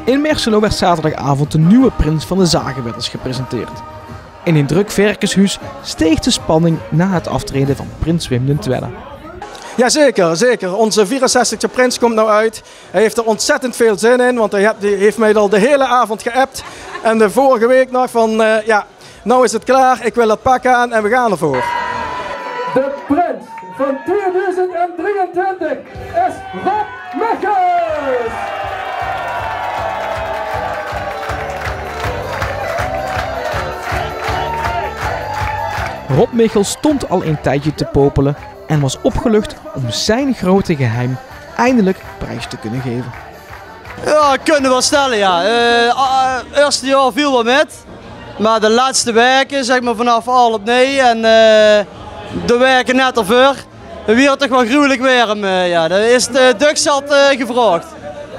In Merselo werd zaterdagavond de nieuwe prins van de Zagenwetters gepresenteerd. In een druk Verkenshuis steeg de spanning na het aftreden van prins Wim II. Ja, zeker. Onze 64e prins komt nou uit. Hij heeft er ontzettend veel zin in, want hij heeft mij al de hele avond geappt. En de vorige week nog van, nou is het klaar, ik wil dat pak aan en we gaan ervoor. De prins van 2023 is Rob Michels! Rob Michels stond al een tijdje te popelen en was opgelucht om zijn grote geheim eindelijk prijs te kunnen geven. Ja, kunnen wel stellen, ja. Eerste jaar viel wel met, maar de laatste weken, zeg maar vanaf al op nee en de weken net ervoor, weer toch wel gruwelijk warm. Ja, dat is de dukzat gevraagd.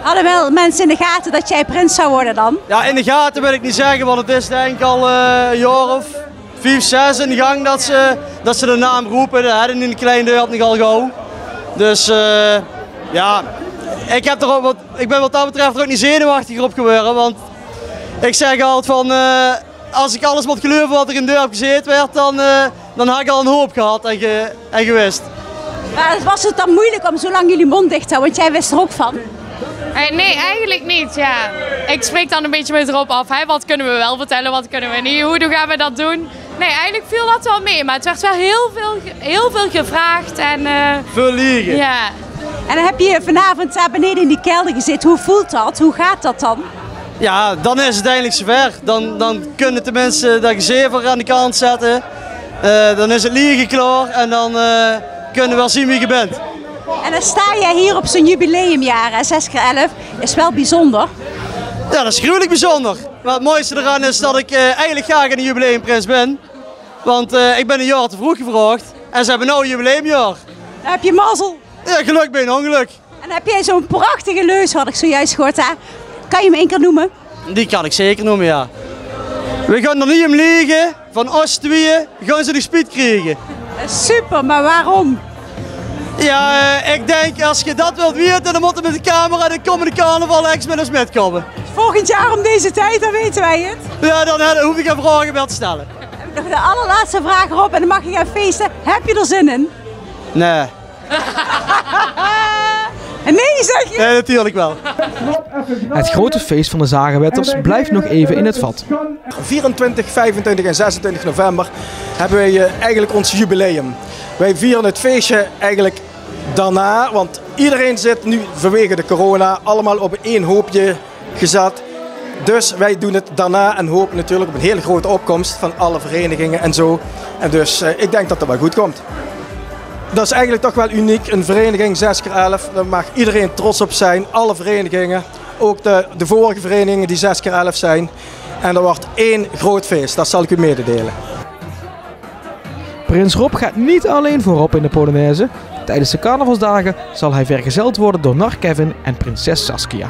Hadden wel mensen in de gaten dat jij prins zou worden dan? Ja, in de gaten wil ik niet zeggen, want het is denk ik al een jaar of 5, 6 in de gang dat ze de naam roepen. Dat hadden in de kleine deur nog al gauw. Dus ja, ik ben wat dat betreft er ook niet zenuwachtiger op geworden. Want ik zeg altijd van, als ik alles moet geloven wat er in de deur gezeten werd, dan had ik al een hoop gehad en gewist. Maar was het dan moeilijk om zo lang jullie mond dicht te houden, want jij wist er ook van? Nee, eigenlijk niet. Ja. Ik spreek dan een beetje met Rob af. Hè? Wat kunnen we wel vertellen, wat kunnen we niet? Hoe gaan we dat doen? Nee, eigenlijk viel dat wel mee. Maar het werd wel heel veel gevraagd. En, veel liegen. Ja. En dan heb je vanavond daar beneden in die kelder gezeten. Hoe voelt dat? Hoe gaat dat dan? Ja, dan is het eindelijk zover. Dan kunnen de mensen dat gezever aan de kant zetten. Dan is het liegen klaar en dan kunnen we wel zien wie je bent. En dan sta jij hier op zo'n jubileumjaar, 6x11, is wel bijzonder. Ja, dat is gruwelijk bijzonder. Maar het mooiste eraan is dat ik eigenlijk graag een jubileumprins ben. Want ik ben een jaar te vroeg gevraagd en ze hebben nou een jubileumjaar. Dan heb je mazzel. Ja, geluk bij een ongeluk. En dan heb jij zo'n prachtige leus, had ik zojuist gehoord. Hè? Kan je hem één keer noemen? Die kan ik zeker noemen, ja. We gaan er niet om liegen, van ons tweeën gaan ze de spiet krijgen. Super, maar waarom? Ja, ik denk als je dat wilt weten, dan moet je met de camera de komende carnaval ex met ons metkomen. Volgend jaar om deze tijd, dan weten wij het. Ja, dan hoef ik geen vragen meer te stellen. Heb ik nog de allerlaatste vraag erop en dan mag je gaan feesten. Heb je er zin in? Nee. Nee, zeg je? Nee, natuurlijk wel. Het grote feest van de Zagenwetters blijft nog even in het vat. 24, 25 en 26 november hebben wij eigenlijk ons jubileum. Wij vieren het feestje eigenlijk daarna, want iedereen zit nu vanwege de corona allemaal op één hoopje gezet. Dus wij doen het daarna en hopen natuurlijk op een hele grote opkomst van alle verenigingen en zo. En dus ik denk dat dat wel goed komt. Dat is eigenlijk toch wel uniek, een vereniging 6x11, daar mag iedereen trots op zijn, alle verenigingen. Ook de vorige verenigingen die 6x11 zijn. En er wordt één groot feest, dat zal ik u mededelen. Prins Rob gaat niet alleen voorop in de Polonaise. Tijdens de carnavalsdagen zal hij vergezeld worden door nar Kevin en prinses Saskia.